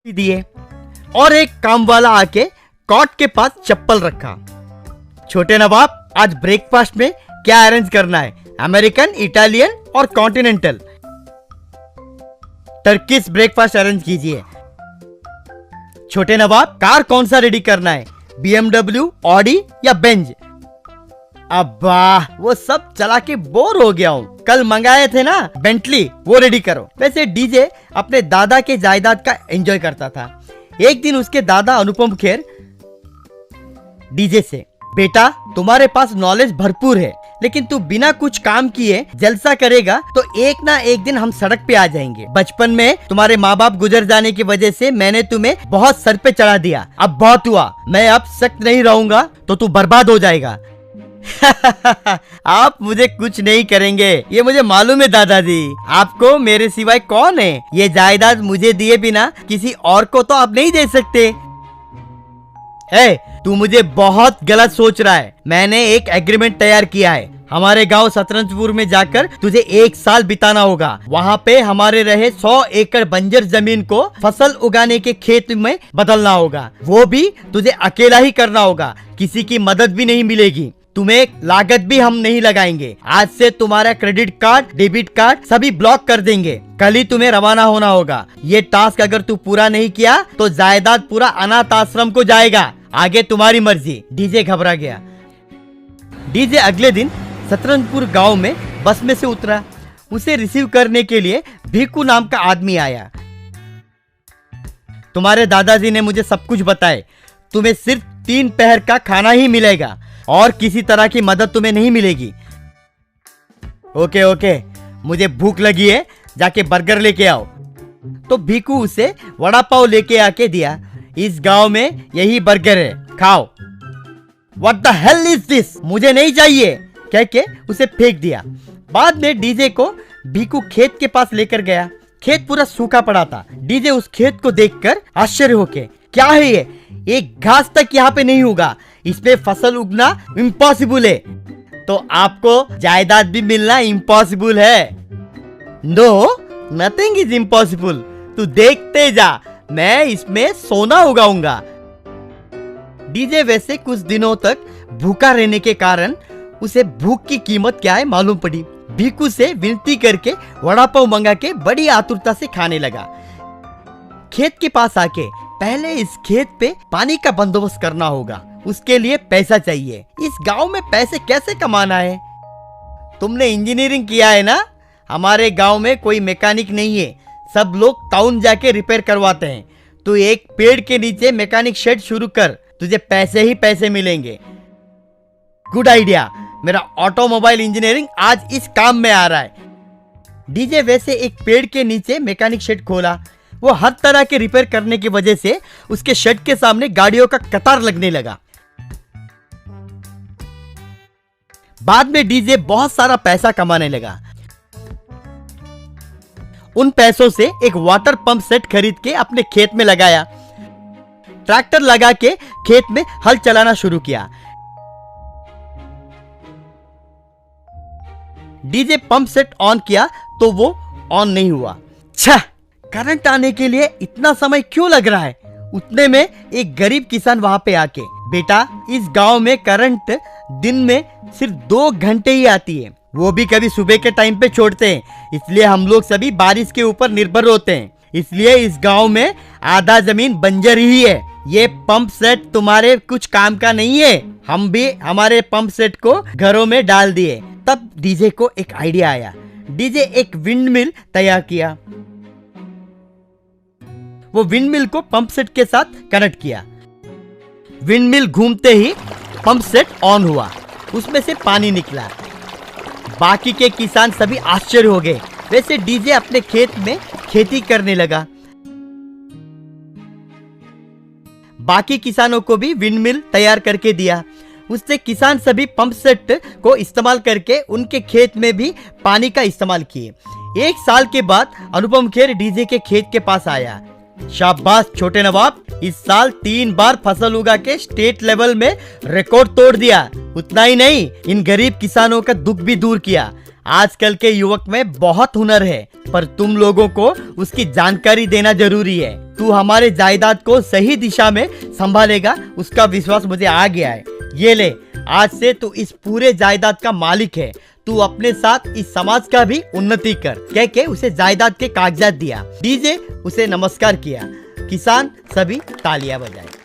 दिए और एक काम वाला आके कॉट के पास चप्पल रखा। छोटे नवाब, आज ब्रेकफास्ट में क्या अरेंज करना है? अमेरिकन, इटालियन और कॉन्टिनेंटल? टर्किश ब्रेकफास्ट अरेंज कीजिए। छोटे नवाब, कार कौन सा रेडी करना है? BMW, ऑडी या बेंज? अब्बा, वो सब चला के बोर हो गया हूँ। कल मंगाए थे ना बेंटली, वो रेडी करो। वैसे डीजे अपने दादा के जायदाद का एंजॉय करता था। एक दिन उसके दादा अनुपम खेर डीजे से, बेटा तुम्हारे पास नॉलेज भरपूर है, लेकिन तू बिना कुछ काम किए जलसा करेगा तो एक ना एक दिन हम सड़क पे आ जाएंगे। बचपन में तुम्हारे माँ बाप गुजर जाने की वजह से मैंने तुम्हें बहुत सर पे चढ़ा दिया, अब बहुत हुआ, मैं अब सख्त नहीं रहूंगा तो तू बर्बाद हो जाएगा। आप मुझे कुछ नहीं करेंगे, ये मुझे मालूम है दादाजी। आपको मेरे सिवाय कौन है? ये जायदाद मुझे दिए बिना किसी और को तो आप नहीं दे सकते। तू मुझे बहुत गलत सोच रहा है। मैंने एक एग्रीमेंट तैयार किया है। हमारे गांव सतरंजपुर में जाकर तुझे 1 साल बिताना होगा। वहाँ पे हमारे रहे 100 एकड़ बंजर जमीन को फसल उगाने के खेत में बदलना होगा। वो भी तुझे अकेला ही करना होगा, किसी की मदद भी नहीं मिलेगी। तुम्हें लागत भी हम नहीं लगाएंगे। आज से तुम्हारा क्रेडिट कार्ड, डेबिट कार्ड सभी ब्लॉक कर देंगे। कल ही तुम्हें रवाना होना होगा। ये टास्क अगर तू पूरा नहीं किया तो जायदाद पूरा अनाथ आश्रम को जाएगा। आगे तुम्हारी मर्जी। डीजे घबरा गया। डीजे अगले दिन सतरंजपुर गांव में बस में से उतरा। उसे रिसीव करने के लिए भीकू नाम का आदमी आया। तुम्हारे दादाजी ने मुझे सब कुछ बताया। तुम्हें सिर्फ 3 पहर का खाना ही मिलेगा और किसी तरह की मदद तुम्हें नहीं मिलेगी। ओके ओके, मुझे भूख लगी है, जाके बर्गर लेके आओ। तो भीकू उसे वड़ा पाव लेके आके दिया। इस गांव में यही बर्गर है, खाओ। What the hell is this? मुझे नहीं चाहिए, कह के उसे फेंक दिया। बाद में डीजे को भीकू खेत के पास लेकर गया। खेत पूरा सूखा पड़ा था। डीजे उस खेत को देखकर आश्चर्य होके, क्या है ये? एक घास तक यहाँ पे नहीं होगा, इसमें फसल उगना इम्पॉसिबल है। तो आपको जायदाद भी मिलना इम्पॉसिबल है। No, nothing is impossible. तू देखते जा, मैं इसमें सोना उगाऊंगा। डीजे वैसे कुछ दिनों तक भूखा रहने के कारण उसे भूख की कीमत क्या है मालूम पड़ी। भीकू से विनती करके वड़ा पाव मंगा के बड़ी आतुरता से खाने लगा। खेत के पास आके, पहले इस खेत पे पानी का बंदोबस्त करना होगा, उसके लिए पैसा चाहिए। इस गांव में पैसे कैसे कमाना है? तुमने इंजीनियरिंग किया है ना? हमारे गांव में कोई मैकेनिक नहीं है, सब लोग टाउन जाके रिपेयर करवाते हैं। तू एक पेड़ के नीचे मैकेनिक शेड शुरू कर, तुझे पैसे ही पैसे मिलेंगे। गुड आइडिया, मेरा ऑटोमोबाइल इंजीनियरिंग आज इस काम में आ रहा है। डीजे वैसे एक पेड़ के नीचे मैकेनिक शेड खोला। वो हर तरह के रिपेयर करने की वजह से उसके शेड के सामने गाड़ियों का कतार लगने लगा। बाद में डीजे बहुत सारा पैसा कमाने लगा। उन पैसों से एक वाटर पंप सेट खरीद के अपने खेत में लगाया। ट्रैक्टर लगा के खेत में हल चलाना शुरू किया। डीजे पंप सेट ऑन किया तो वो ऑन नहीं हुआ। छह, करंट आने के लिए इतना समय क्यों लग रहा है? उतने में एक गरीब किसान वहां पे आके, बेटा इस गांव में करंट दिन में सिर्फ 2 घंटे ही आती है, वो भी कभी सुबह के टाइम पे छोड़ते हैं, इसलिए हम लोग सभी बारिश के ऊपर निर्भर होते हैं, इसलिए इस गांव में आधा जमीन बंजर ही है। ये पंप सेट तुम्हारे कुछ काम का नहीं है। हम भी हमारे पंप सेट को घरों में डाल दिए। तब डीजे को एक आइडिया आया। डीजे एक विंड मिल तैयार किया। वो विंड मिल को पंप सेट के साथ कनेक्ट किया। विंड मिल घूमते ही पंप सेट ऑन हुआ, उसमें से पानी निकला। बाकी के किसान सभी आश्चर्य हो गए। वैसे डीजे अपने खेत में खेती करने लगा। बाकी किसानों को भी विंड मिल तैयार करके दिया। उससे किसान सभी पंप सेट को इस्तेमाल करके उनके खेत में भी पानी का इस्तेमाल किए। 1 साल के बाद अनुपम खेर डीजे के खेत के पास आया। शाबाश छोटे नवाब, इस साल 3 बार फसल उगा के स्टेट लेवल में रिकॉर्ड तोड़ दिया। उतना ही नहीं, इन गरीब किसानों का दुख भी दूर किया। आजकल के युवक में बहुत हुनर है, पर तुम लोगों को उसकी जानकारी देना जरूरी है। तू हमारे जायदाद को सही दिशा में संभालेगा, उसका विश्वास मुझे आ गया है। ये ले, आज से तू इस पूरे जायदाद का मालिक है। तू अपने साथ इस समाज का भी उन्नति कर, कह के उसे जायदाद के कागजात दिया। डीजे उसे नमस्कार किया। किसान सभी तालियां बजाए।